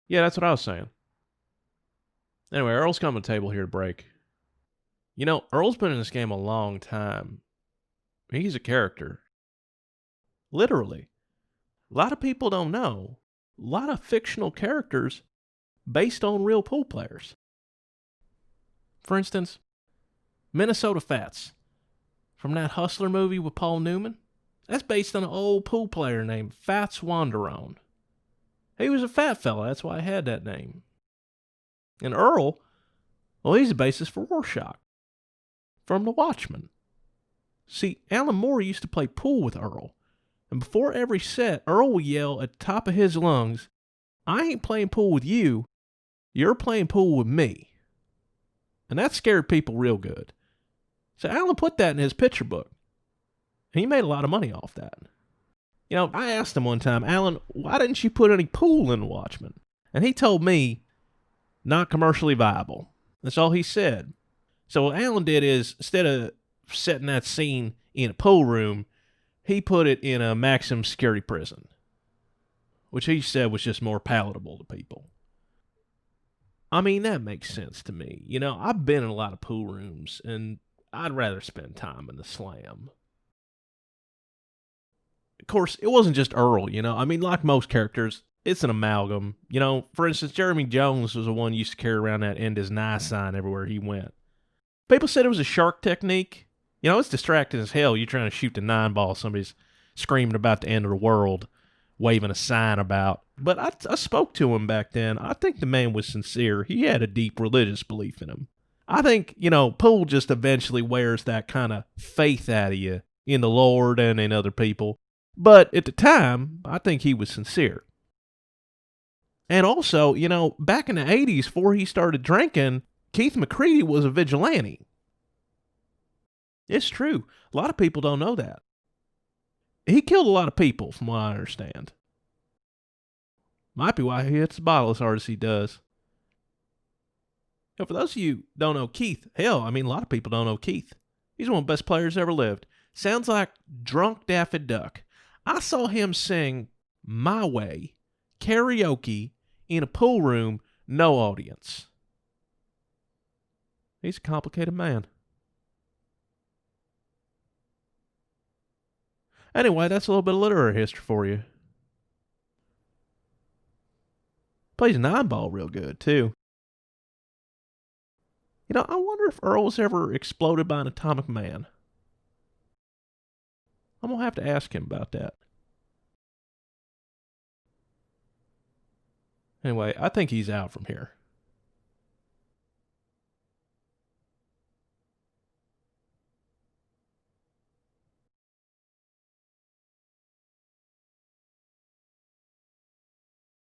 Yeah, that's what I was saying. Anyway, Earl's coming to the table here to break. You know, Earl's been in this game a long time. He's a character. Literally. A lot of people don't know. A lot of fictional characters based on real pool players. For instance, Minnesota Fats from that Hustler movie with Paul Newman. That's based on an old pool player named Fats Wanderone. He was a fat fella, that's why I had that name. And Earl, well, he's the basis for Rorschach from The Watchmen. See, Alan Moore used to play pool with Earl, and before every set, Earl would yell at the top of his lungs, "I ain't playing pool with you, you're playing pool with me." And that scared people real good. So Alan put that in his picture book. And he made a lot of money off that. You know, I asked him one time, "Alan, why didn't you put any pool in The Watchmen?" And he told me, "Not commercially viable." That's all he said. So what Alan did is, instead of setting that scene in a pool room, he put it in a maximum security prison, which he said was just more palatable to people. I mean, that makes sense to me. You know, I've been in a lot of pool rooms, and I'd rather spend time in the slam. Of course, it wasn't just Earl, you know. I mean, like most characters, it's an amalgam. You know, for instance, Jeremy Jones was the one who used to carry around that "end is nice" sign everywhere he went. People said it was a shark technique. You know, it's distracting as hell. You're trying to shoot the 9 ball, somebody's screaming about the end of the world, waving a sign about. But I spoke to him back then. I think the man was sincere. He had a deep religious belief in him. I think, you know, pool just eventually wears that kind of faith out of you in the Lord and in other people. But at the time, I think he was sincere. And also, you know, back in the 80s, before he started drinking, Keith McCready was a vigilante. It's true. A lot of people don't know that. He killed a lot of people, from what I understand. Might be why he hits the bottle as hard as he does. Now, for those of you who don't know Keith, hell, I mean, a lot of people don't know Keith. He's one of the best players ever lived. Sounds like drunk Daffy Duck. I saw him sing "My Way" karaoke in a pool room, no audience. He's a complicated man. Anyway, that's a little bit of literary history for you. Plays 9 ball real good, too. You know, I wonder if Earl was ever exploded by an atomic man. I'm going to have to ask him about that. Anyway, I think he's out from here.